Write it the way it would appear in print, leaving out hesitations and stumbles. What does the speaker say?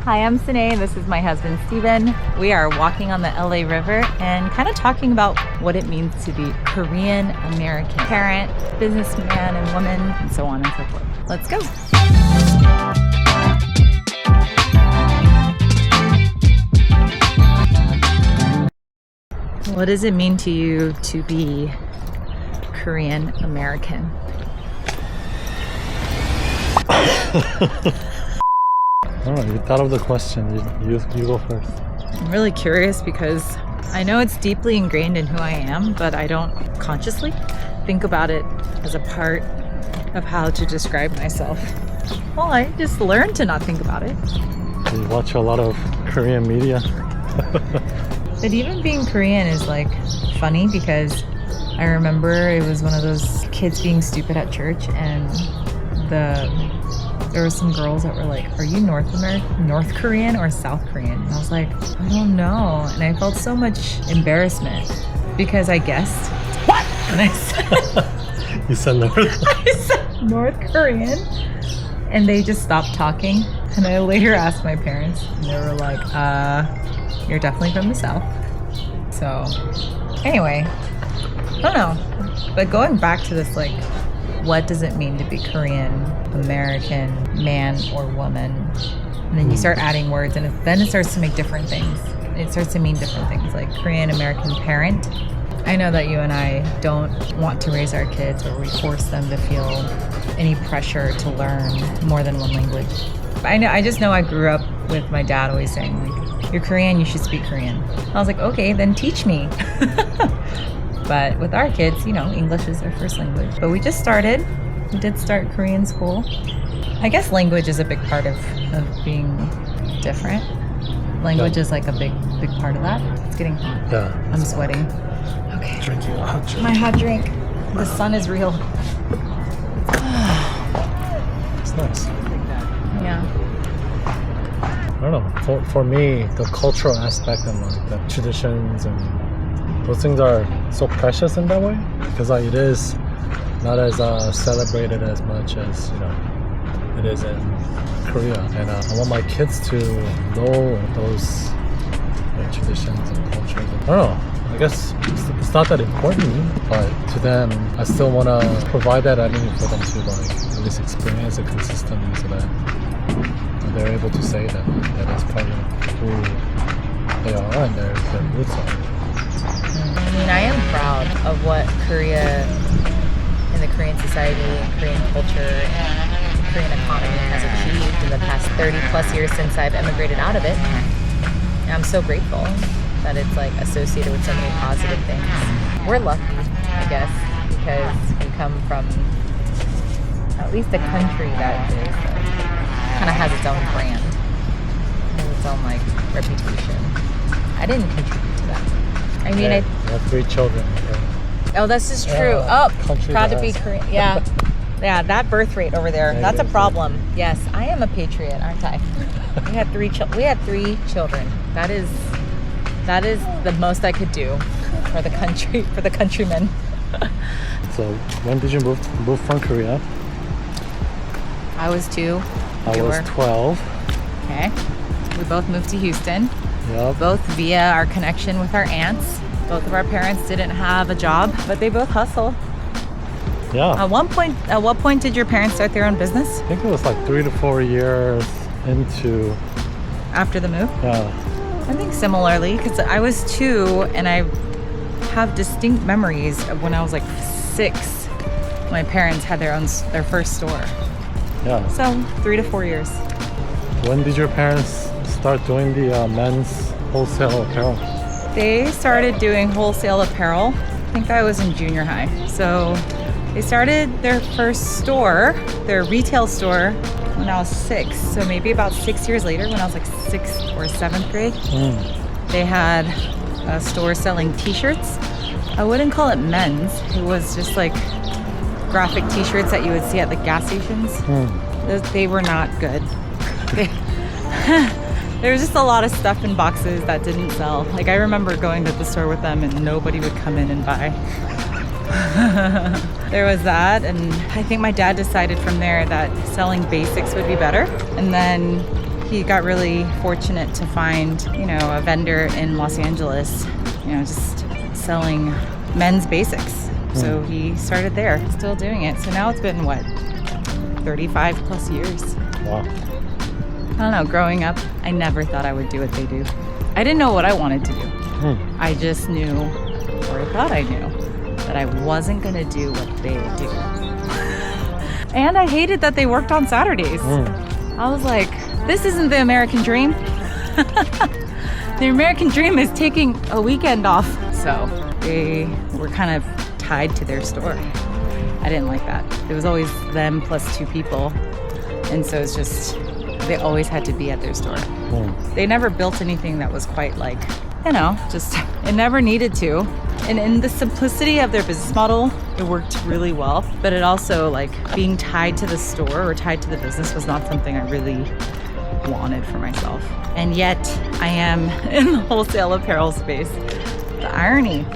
Hi, I'm Sinae. This is my husband, Steven. We are walking on the LA River and kind of talking about what it means to be Korean American parent, businessman and woman, and so on and so forth. Let's go. What does it mean to you to be Korean American? I don't know, you thought of the question. You go first. I'm really curious because I know it's deeply ingrained in who I am, but I don't consciously think about it as a part of how to describe myself. Well, I just learned to not think about it. You watch a lot of Korean media. But even being Korean is like funny because I remember it was one of those kids being stupid at church, and there were some girls that were like, "Are you North Korean or South Korean?" And I was like, "I don't know." And I felt so much embarrassment because I guessed. What? And I said, You said North? I said North Korean. And they just stopped talking. And I later asked my parents, and they were like, you're definitely from the South. So anyway, I don't know. But going back to this, like, what does it mean to be Korean American man or woman? And then you start adding words, and then it starts to make different things. It starts to mean different things, like Korean American parent. I know that you and I don't want to raise our kids or we force them to feel any pressure to learn more than one language. I just know I grew up with my dad always saying, like, "You're Korean, you should speak Korean." I was like, okay, then teach me. But with our kids, you know, English is their first language. But we did start Korean school. I guess language is a big part of being different. Language is like a big part of that. It's getting hot. Yeah. I'm sweating. Okay. Drinking a hot drink. My hot drink. The sun is real. It's nice. Yeah. I don't know. For me, the cultural aspect and like the traditions and those things are so precious in that way because like it is not as celebrated as much as it is in Korea, and I want my kids to know those traditions and cultures. I don't know. I guess it's not that important, but to them, I still want to provide that avenue for them to like at least experience it consistently, so that they're able to say that is part of who they are and their roots are. I mean, I am proud of what Korea and the Korean society and Korean culture and the Korean economy has achieved in the past 30 plus years since I've immigrated out of it. And I'm so grateful that it's like associated with so many positive things. We're lucky, I guess, because we come from at least a country that is kind of has its own brand, has its own like reputation. I didn't contribute to that. I mean, You have 3 children. oh, this is true. Proud to be has. Korean. Yeah, yeah, that birth rate over there, that's a problem. Yes, I am a patriot, aren't I? We had 3 children. That is the most I could do for the country, for the countrymen. So when did you move from Korea? I was 2. I was 12. Okay. We both moved to Houston, Yep. both via our connection with our aunts. Both of our parents didn't have a job, but they both hustle. Yeah. At what point did your parents start their own business? I think it was like 3 to 4 years into. After the move? Yeah. I think similarly, because I was 2 and I have distinct memories of when I was like 6. My parents had their first store. Yeah. So 3 to 4 years. When did your parents start doing the men's wholesale apparel? They started doing wholesale apparel. I think I was in junior high. So they started their first store, their retail store, when I was 6. So maybe about 6 years later, when I was like 6th or 7th grade, they had a store selling t-shirts. I wouldn't call it men's. It was just like graphic t-shirts that you would see at the gas stations. They were not good. There was just a lot of stuff in boxes that didn't sell. Like, I remember going to the store with them and nobody would come in and buy. There was that, and I think my dad decided from there that selling basics would be better. And then he got really fortunate to find, you know, a vendor in Los Angeles, you know, just selling men's basics. So he started there, still doing it. So now it's been, what, 35 plus years. Wow. I don't know, growing up, I never thought I would do what they do. I didn't know what I wanted to do. I just knew, or I thought I knew, that I wasn't gonna do what they do. And I hated that they worked on Saturdays. I was like, this isn't the American dream. The American dream is taking a weekend off. So they were kind of tied to their store. I didn't like that. It was always them plus 2 people. And so it's just, they always had to be at their store. They never built anything that was quite like, you know, just, it never needed to. And in the simplicity of their business model, it worked really well. But it also, like, being tied to the store or tied to the business was not something I really wanted for myself. And yet I am in the wholesale apparel space. The irony.